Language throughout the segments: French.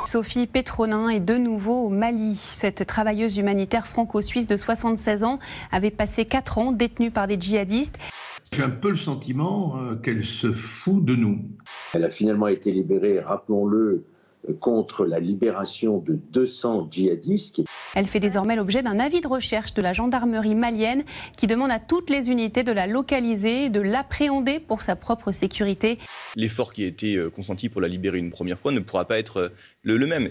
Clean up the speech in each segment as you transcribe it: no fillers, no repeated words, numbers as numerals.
Sophie Petronin est de nouveau au Mali. Cette travailleuse humanitaire franco-suisse de 76 ans avait passé 4 ans détenue par des djihadistes. J'ai un peu le sentiment qu'elle se fout de nous. Elle a finalement été libérée, rappelons-le, contre la libération de 200 djihadistes. Elle fait désormais l'objet d'un avis de recherche de la gendarmerie malienne qui demande à toutes les unités de la localiser et de l'appréhender pour sa propre sécurité. L'effort qui a été consenti pour la libérer une première fois ne pourra pas être le même.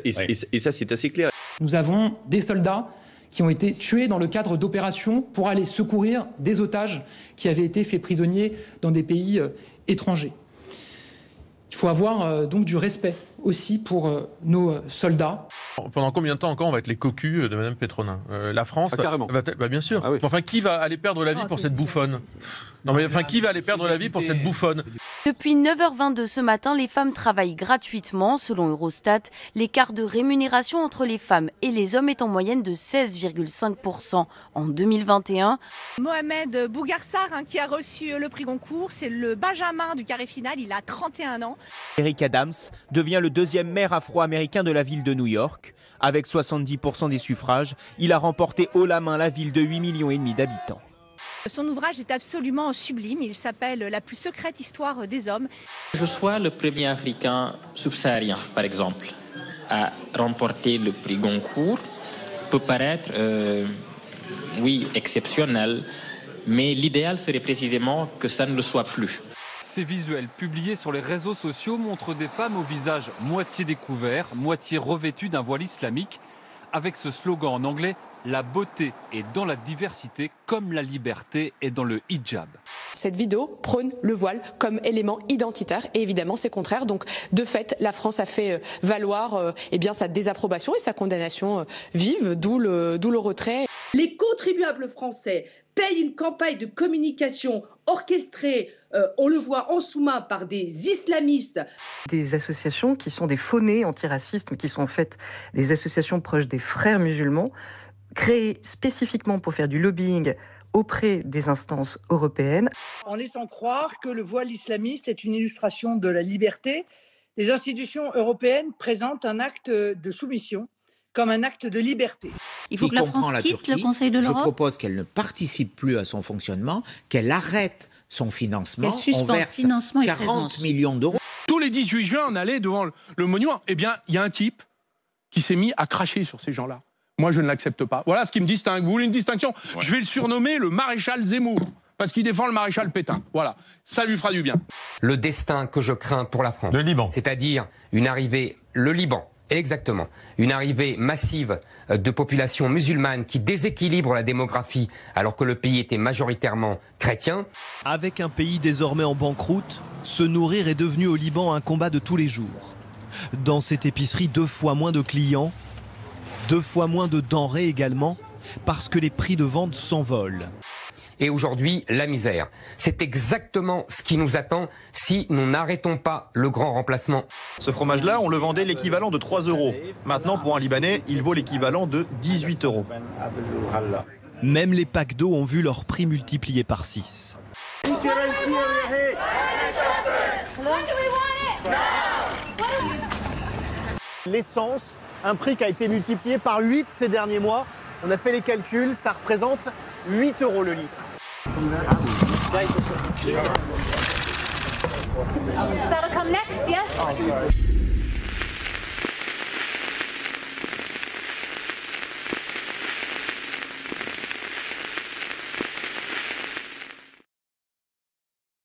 Et ça, c'est assez clair. Nous avons des soldats qui ont été tués dans le cadre d'opérations pour aller secourir des otages qui avaient été faits prisonniers dans des pays étrangers. Il faut avoir donc du respect aussi pour nos soldats. Pendant combien de temps encore on va être les cocus de Mme Petronin ? La France carrément. Bien sûr. Ah oui. Enfin, qui va aller perdre la vie pour cette bouffonne ? Non, mais enfin, qui va aller perdre la vie pour cette bouffonne ? Depuis 9h22 ce matin, les femmes travaillent gratuitement. Selon Eurostat, l'écart de rémunération entre les femmes et les hommes est en moyenne de 16,5% en 2021. Mohamed Bougarsar, qui a reçu le prix Goncourt, c'est le Benjamin du carré final, il a 31 ans. Eric Adams devient le deuxième maire afro-américain de la ville de New York. Avec 70% des suffrages, il a remporté haut la main la ville de 8,5 millions d'habitants. Son ouvrage est absolument sublime, il s'appelle « La plus secrète histoire des hommes ». Je sois le premier Africain subsaharien, par exemple, à remporter le prix Goncourt peut paraître, exceptionnel, mais l'idéal serait précisément que ça ne le soit plus. Ces visuels publiés sur les réseaux sociaux montrent des femmes au visage moitié découvert, moitié revêtues d'un voile islamique, avec ce slogan en anglais « La beauté est dans la diversité comme la liberté est dans le hijab ». Cette vidéo prône le voile comme élément identitaire et évidemment c'est contraire. Donc de fait, la France a fait valoir sa désapprobation et sa condamnation vive, d'où le retrait. Les contribuables français payent une campagne de communication orchestrée, on le voit en sous-main par des islamistes. Des associations qui sont des faux-nez antiracistes, mais qui sont en fait des associations proches des frères musulmans, créées spécifiquement pour faire du lobbying auprès des instances européennes. En laissant croire que le voile islamiste est une illustration de la liberté, les institutions européennes présentent un acte de soumission comme un acte de liberté. Il faut que la France quitte le Conseil de l'Europe. Je propose qu'elle ne participe plus à son fonctionnement, qu'elle arrête son financement. Qu'elle suspende on verse financement et 40 présence. millions d'euros. Tous les 18 juin, on allait devant le monument. Eh bien, il y a un type qui s'est mis à cracher sur ces gens-là. Moi, je ne l'accepte pas. Voilà ce qui me distingue. Vous voulez une distinction ? Ouais. Je vais le surnommer le maréchal Zemmour, parce qu'il défend le maréchal Pétain. Voilà, ça lui fera du bien. Le destin que je crains pour la France. Le Liban. C'est-à-dire une arrivée, le Liban, exactement, une arrivée massive de populations musulmanes qui déséquilibre la démographie alors que le pays était majoritairement chrétien. Avec un pays désormais en banqueroute, se nourrir est devenu au Liban un combat de tous les jours. Dans cette épicerie, 2 fois moins de clients, 2 fois moins de denrées également, parce que les prix de vente s'envolent. Et aujourd'hui, la misère. C'est exactement ce qui nous attend si nous n'arrêtons pas le grand remplacement. Ce fromage-là, on le vendait l'équivalent de 3 €. Maintenant, pour un Libanais, il vaut l'équivalent de 18 €. Même les packs d'eau ont vu leur prix multiplié par 6. L'essence, un prix qui a été multiplié par 8 ces derniers mois. On a fait les calculs, ça représente 8 € le litre. That'll come next, yes?